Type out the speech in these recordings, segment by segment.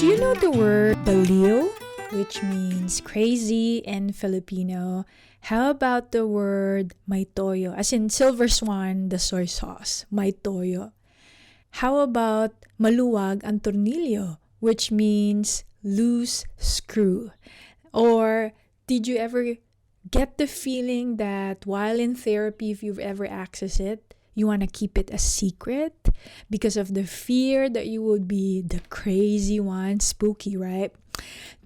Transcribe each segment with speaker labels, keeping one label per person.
Speaker 1: you know the word baliw, which means crazy in Filipino? How about the word may toyo, as in Silver Swan, the soy sauce, may toyo? How about maluwag ang tornilyo, which means loose screw? Or did you ever get the feeling that while in therapy, if you've ever accessed it, you want to keep it a secret because of the fear that you would be the crazy one, spooky, right?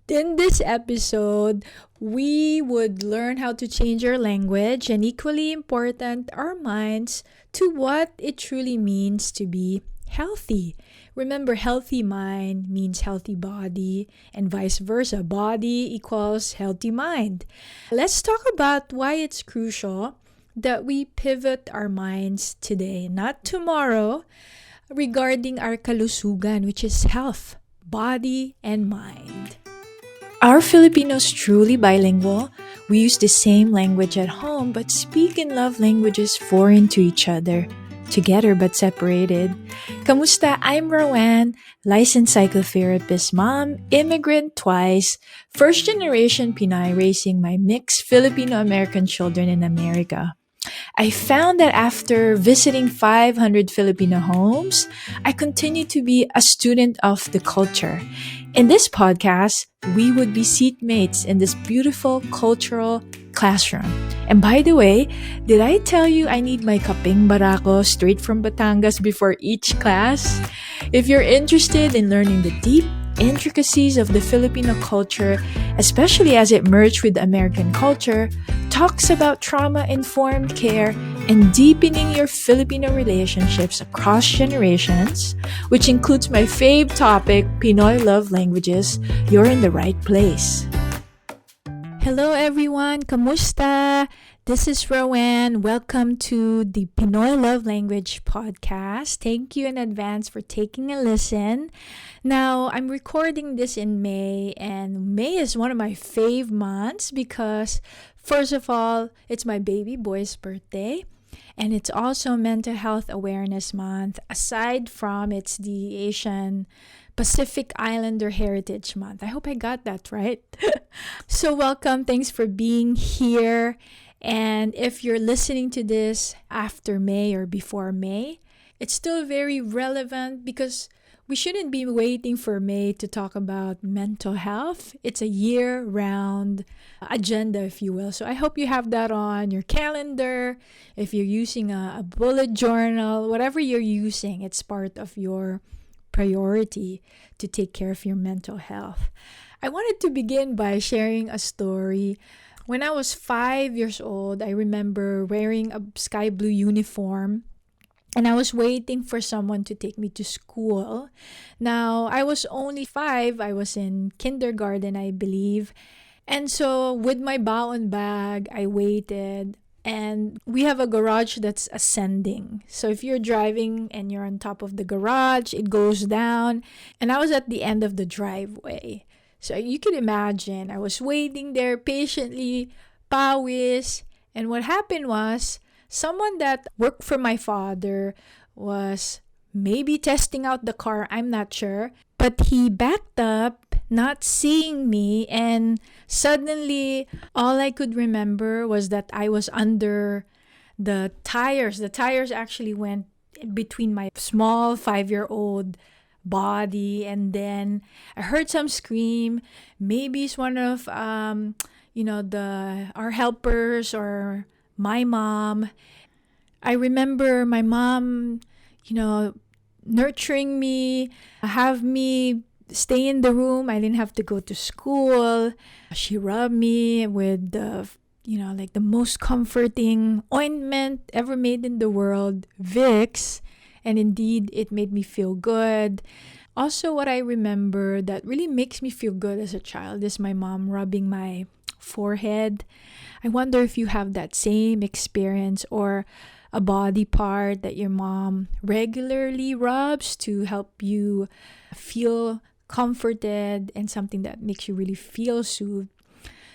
Speaker 1: In this episode, we would learn how to change our language and, equally important, our minds to what it truly means to be healthy. Remember, healthy mind means healthy body, and vice versa. Body equals healthy mind. Let's talk about why it's crucial that we pivot our minds today, not tomorrow, regarding our kalusugan, which is health, body, and mind. Are Filipinos truly bilingual? We use the same language at home but speak in love languages foreign to each other, together but separated. Kamusta? I'm Rowan, licensed psychotherapist mom, immigrant twice, first generation Pinoy raising my mixed Filipino-American children in America. I found that after visiting 500 Filipino homes, I continue to be a student of the culture. In this podcast, we would be seatmates in this beautiful cultural classroom. And by the way, did I tell you I need my kaping barako straight from Batangas before each class? If you're interested in learning the deep intricacies of the Filipino culture, especially as it merged with American culture, talks about trauma-informed care and deepening your Filipino relationships across generations, which includes my fave topic, Pinoy love languages, you're in the right place. Hello everyone, kamusta? This is Rowan. Welcome to the Pinoy Love Language podcast. Thank you in advance for taking a listen. Now, I'm recording this in May, and May is one of my fave months because, first of all, it's my baby boy's birthday, and it's also Mental Health Awareness Month, aside from it's the Asian Pacific Islander Heritage Month. I hope I got that right. So welcome. Thanks for being here. And if you're listening to this after May or before May, it's still very relevant because we shouldn't be waiting for May to talk about mental health. It's a year-round agenda, if you will. So I hope you have that on your calendar. If you're using a bullet journal, whatever you're using, it's part of your priority to take care of your mental health. I wanted to begin by sharing a story. When I was 5 years old, I remember wearing a sky blue uniform and I was waiting for someone to take me to school. Now, I was only 5. I was in kindergarten, I believe. And so with my baon bag, I waited. And we have a garage that's ascending. So if you're driving and you're on top of the garage, it goes down. And I was at the end of the driveway. So you can imagine, I was waiting there patiently, pawis. And what happened was, someone that worked for my father was maybe testing out the car, I'm not sure. But he backed up, not seeing me, and suddenly all I could remember was that I was under the tires. The tires actually went between my small 5-year-old body, and then I heard some scream. Maybe it's one of our helpers or my mom. I remember my mom, nurturing me, have me stay in the room. I didn't have to go to school. She rubbed me with the most comforting ointment ever made in the world, Vicks. And indeed, it made me feel good. Also, what I remember that really makes me feel good as a child is my mom rubbing my forehead. I wonder if you have that same experience or a body part that your mom regularly rubs to help you feel comforted and something that makes you really feel soothed.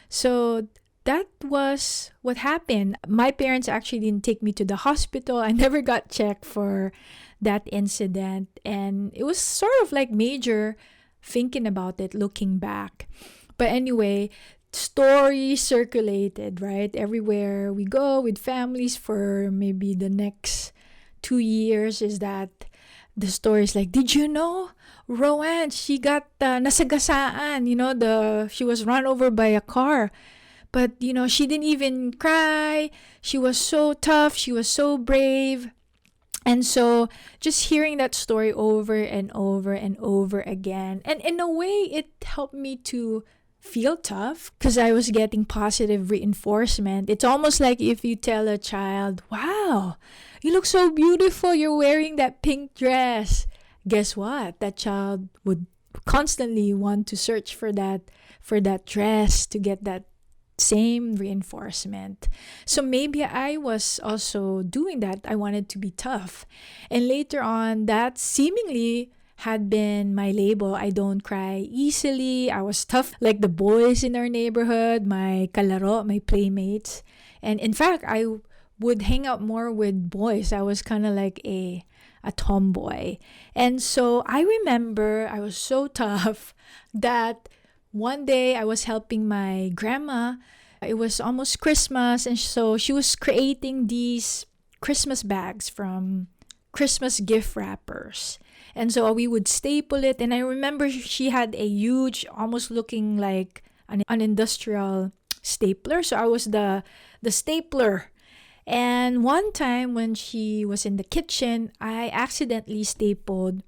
Speaker 1: So that was what happened. My parents actually didn't take me to the hospital. I never got checked for that incident. And it was sort of like major thinking about it, looking back. But anyway, story circulated, right? Everywhere we go with families for maybe the next 2 years is that the story is like, did you know Rowan, she got nasagasaan, she was run over by a car. But, she didn't even cry. She was so tough. She was so brave. And so just hearing that story over and over and over again. And in a way, it helped me to feel tough because I was getting positive reinforcement. It's almost like if you tell a child, wow, you look so beautiful. You're wearing that pink dress. Guess what? That child would constantly want to search for that dress to get that same reinforcement. So maybe I was also doing that. I wanted to be tough. And later on, that seemingly had been my label. I don't cry easily. I was tough like the boys in our neighborhood, my kalaro, my playmates. And in fact, I would hang out more with boys. I was kind of like a tomboy. And so I remember I was so tough that one day I was helping my grandma. It was almost Christmas, and so she was creating these Christmas bags from Christmas gift wrappers. And so we would staple it, and I remember she had a huge, almost looking like an industrial stapler. So I was the stapler. And one time when she was in the kitchen, I accidentally stapled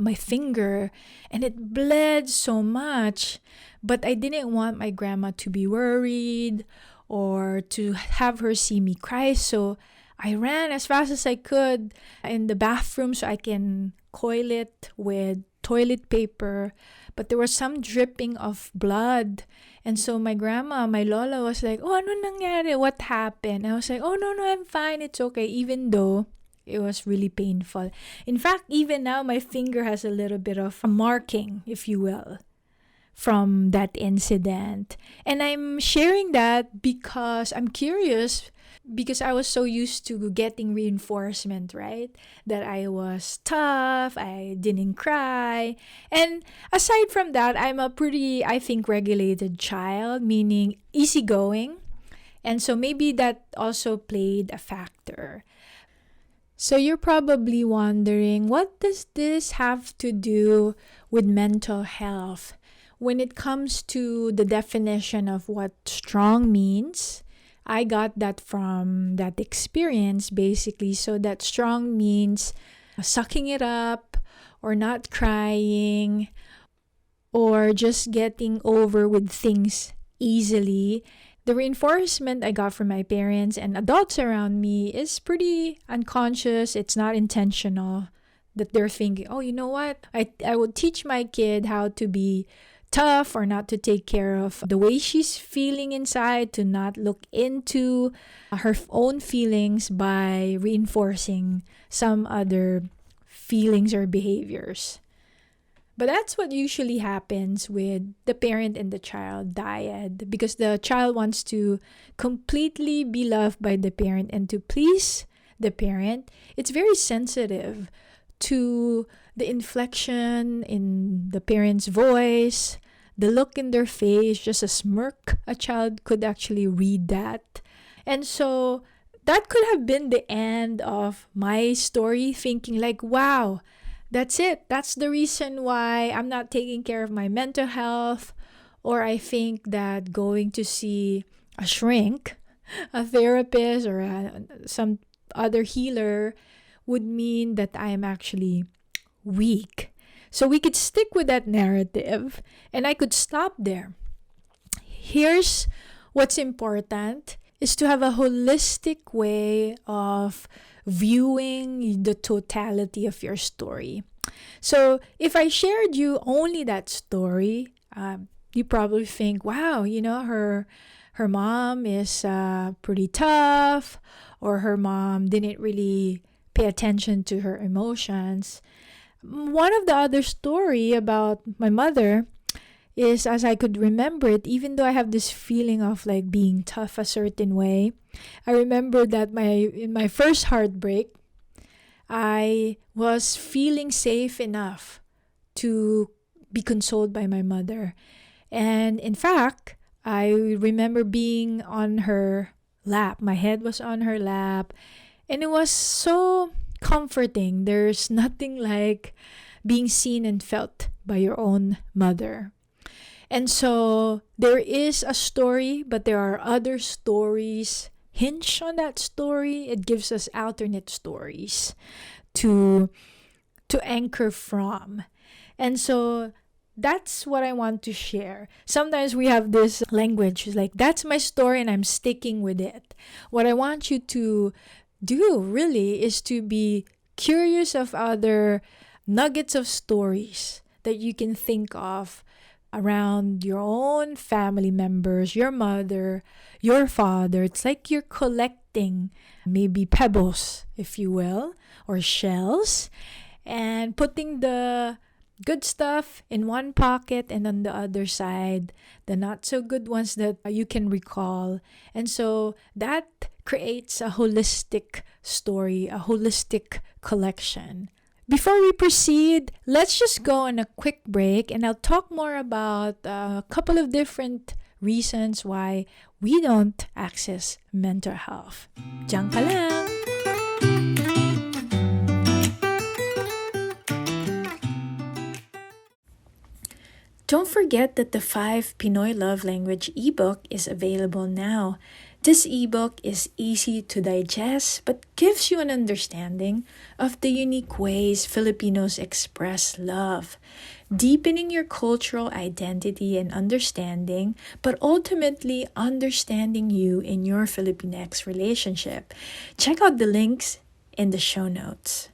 Speaker 1: my finger and it bled so much, but I didn't want my grandma to be worried or to have her see me cry, so I ran as fast as I could in the bathroom so I can coil it with toilet paper. But there was some dripping of blood, and so my grandma, my lola, was like, oh, ano nangyari, what happened? I was like, oh, no, I'm fine, it's okay, even though it was really painful. In fact, even now, my finger has a little bit of a marking, if you will, from that incident. And I'm sharing that because I'm curious, because I was so used to getting reinforcement, right? That I was tough, I didn't cry. And aside from that, I'm a pretty, I think, regulated child, meaning easygoing. And so maybe that also played a factor. So you're probably wondering, what does this have to do with mental health? When it comes to the definition of what strong means, I got that from that experience basically. So that strong means sucking it up or not crying or just getting over with things easily. The reinforcement I got from my parents and adults around me is pretty unconscious. It's not intentional that they're thinking, oh, you know what? I would teach my kid how to be tough or not to take care of the way she's feeling inside, to not look into her own feelings by reinforcing some other feelings or behaviors. But that's what usually happens with the parent and the child dyad, because the child wants to completely be loved by the parent and to please the parent. It's very sensitive to the inflection in the parent's voice, the look in their face, just a smirk. A child could actually read that. And so that could have been the end of my story, thinking like, wow, that's it. That's the reason why I'm not taking care of my mental health. Or I think that going to see a shrink, a therapist, or some other healer would mean that I am actually weak. So we could stick with that narrative and I could stop there. Here's what's important is to have a holistic way of viewing the totality of your story. So if I shared you only that story, you probably think, wow, her mom is pretty tough, or her mom didn't really pay attention to her emotions. One of the other story about my mother is, as I could remember it, even though I have this feeling of like being tough a certain way, I remember that in my first heartbreak, I was feeling safe enough to be consoled by my mother. And in fact, I remember being on her lap. My head was on her lap, and it was so comforting. There's nothing like being seen and felt by your own mother. And so there is a story, but there are other stories hinged on that story. It gives us alternate stories to anchor from. And so that's what I want to share. Sometimes we have this language like, that's my story and I'm sticking with it. What I want you to do really is to be curious of other nuggets of stories that you can think of around your own family members, your mother, your father. It's like you're collecting maybe pebbles, if you will, or shells, and putting the good stuff in one pocket, and on the other side, the not so good ones that you can recall. And so that creates a holistic story, a holistic collection. Before we proceed, let's just go on a quick break, and I'll talk more about a couple of different reasons why we don't access mental health. Diyan ka lang! Don't forget that the 5 Pinoy Love Language ebook is available now. This ebook is easy to digest but gives you an understanding of the unique ways Filipinos express love, deepening your cultural identity and understanding, but ultimately understanding you in your Filipinx relationship. Check out the links in the show notes.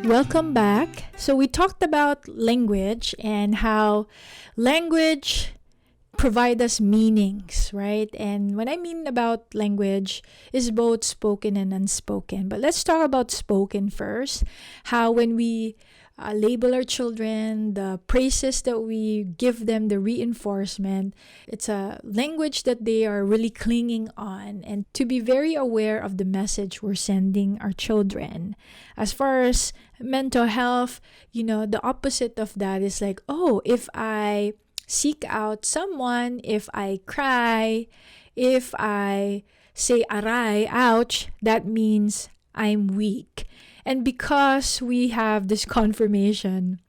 Speaker 1: Welcome back. So we talked about language and how language provide us meanings, right? And what I mean about language is both spoken and unspoken. But let's talk about spoken first. How when we label our children, the praises that we give them, the reinforcement, it's a language that they are really clinging on, and to be very aware of the message we're sending our children. As far as mental health, the opposite of that is like, oh, if I seek out someone, if I cry, if I say aray, ouch, that means I'm weak. And because we have this confirmation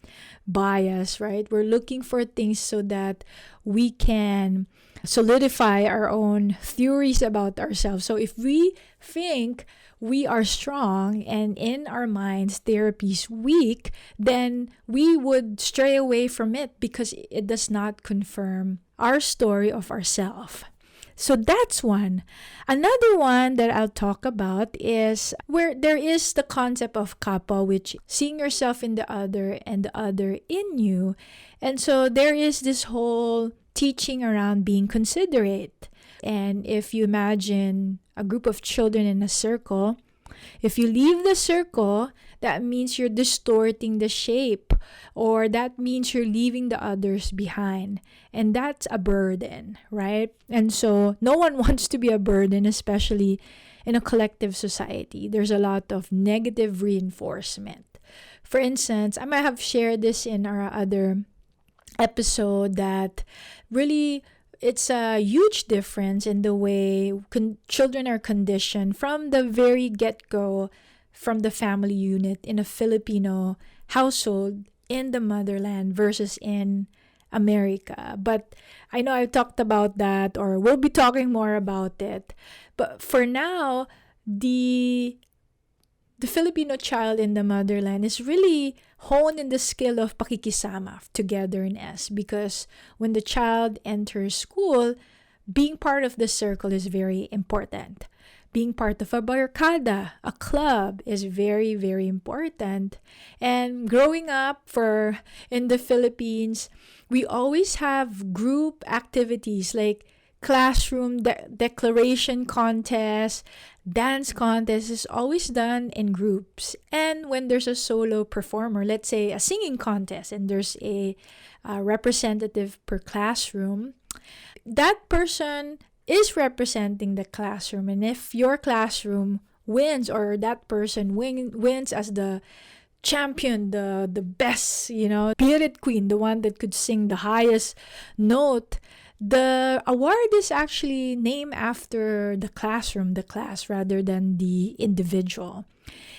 Speaker 1: bias, right? We're looking for things so that we can solidify our own theories about ourselves. So if we think we are strong and in our minds therapy is weak, then we would stray away from it because it does not confirm our story of ourselves. So that's one. Another one that I'll talk about is where there is the concept of kapwa, which seeing yourself in the other and the other in you. And so there is this whole teaching around being considerate. And if you imagine a group of children in a circle, if you leave the circle, that means you're distorting the shape, or that means you're leaving the others behind. And that's a burden, right? And so no one wants to be a burden, especially in a collective society. There's a lot of negative reinforcement. For instance, I might have shared this in our other episode that really it's a huge difference in the way children are conditioned from the very get-go from the family unit in a Filipino household in the motherland versus in America. But I know I've talked about that, or we'll be talking more about it. But for now, the Filipino child in the motherland is really honed in the skill of pakikisama, togetherness, because when the child enters school, being part of the circle is very important. Being part of a barkada, a club, is very, very important. And growing up in the Philippines, we always have group activities like classroom declaration contest, dance contest is always done in groups. And when there's a solo performer, let's say a singing contest, and there's a representative per classroom, that person is representing the classroom. And if your classroom wins, or that person wins as the champion, the best, spirit queen, the one that could sing the highest note, the award is actually named after the class rather than the individual.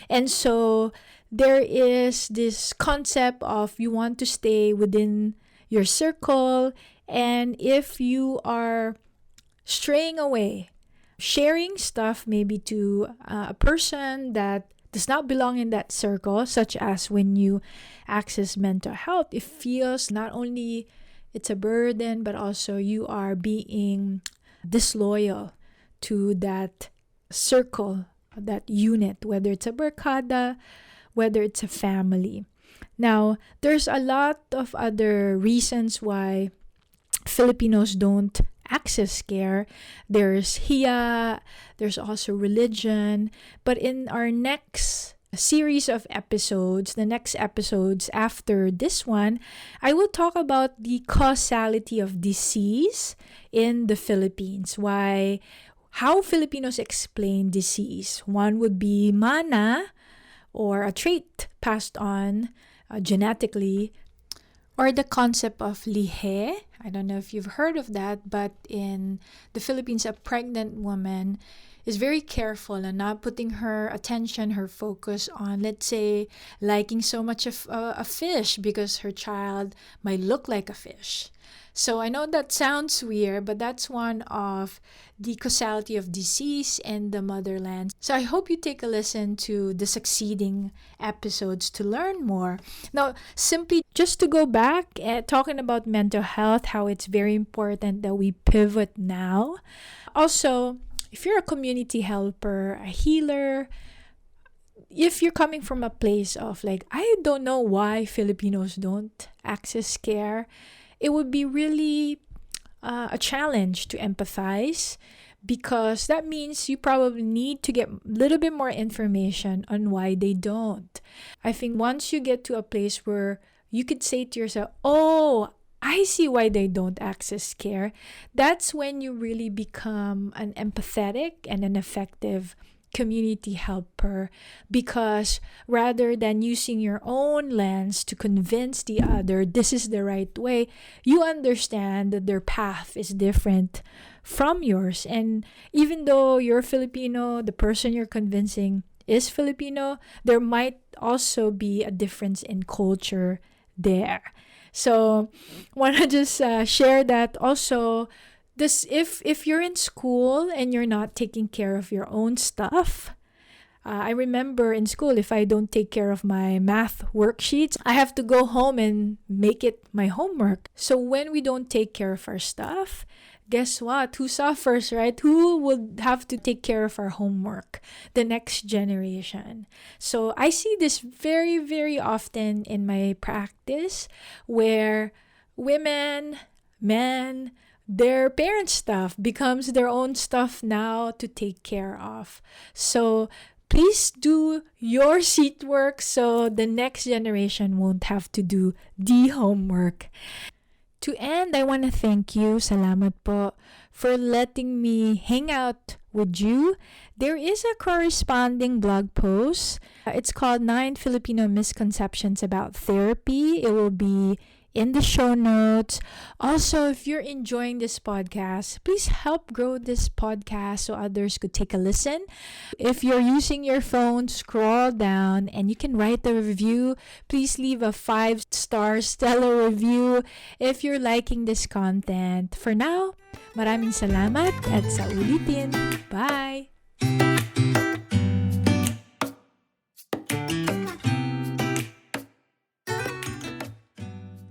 Speaker 1: And so there is this concept of you want to stay within your circle, and if you are straying away, sharing stuff maybe to a person that does not belong in that circle, such as when you access mental health, it feels not only it's a burden, but also you are being disloyal to that circle, that unit, whether it's a barkada, whether it's a family. Now, there's a lot of other reasons why Filipinos don't access care. There's hiya, there's also religion. But in our next series of episodes, the next episodes after this one, I will talk about the causality of disease in the Philippines. How Filipinos explain disease. One would be mana, or a trait passed on genetically, or the concept of lihe. I don't know if you've heard of that, but in the Philippines, a pregnant woman is very careful and not putting her attention, her focus on, let's say, liking so much of a fish because her child might look like a fish. So I know that sounds weird, but that's one of the causality of disease in the motherland. So I hope you take a listen to the succeeding episodes to learn more. Now, simply just to go back talking about mental health, how it's very important that we pivot now. Also, if you're a community helper, a healer, if you're coming from a place of like, I don't know why Filipinos don't access care, it would be really a challenge to empathize, because that means you probably need to get a little bit more information on why they don't. I think once you get to a place where you could say to yourself, oh, I see why they don't access care, that's when you really become an empathetic and an effective community helper, because rather than using your own lens to convince the other this is the right way, you understand that their path is different from yours. And even though you're Filipino, the person you're convincing is Filipino, there might also be a difference in culture there. So want to just share that also. This, if you're in school and you're not taking care of your own stuff, I remember in school, if I don't take care of my math worksheets, I have to go home and make it my homework. So when we don't take care of our stuff, guess what? Who suffers, right? Who would have to take care of our homework? The next generation. So I see this very, very often in my practice, where women, men, their parents' stuff becomes their own stuff now to take care of. So please do your seat work so the next generation won't have to do the homework. To end, I want to thank you, salamat po, for letting me hang out with you. There is a corresponding blog post. It's called 9 Filipino Misconceptions About Therapy. It will be in the show notes. Also, if you're enjoying this podcast, please help grow this podcast so others could take a listen. If you're using your phone, scroll down and you can write a review. Please leave a 5-star stellar review if you're liking this content. For now, maraming salamat at sa ulitin. Bye!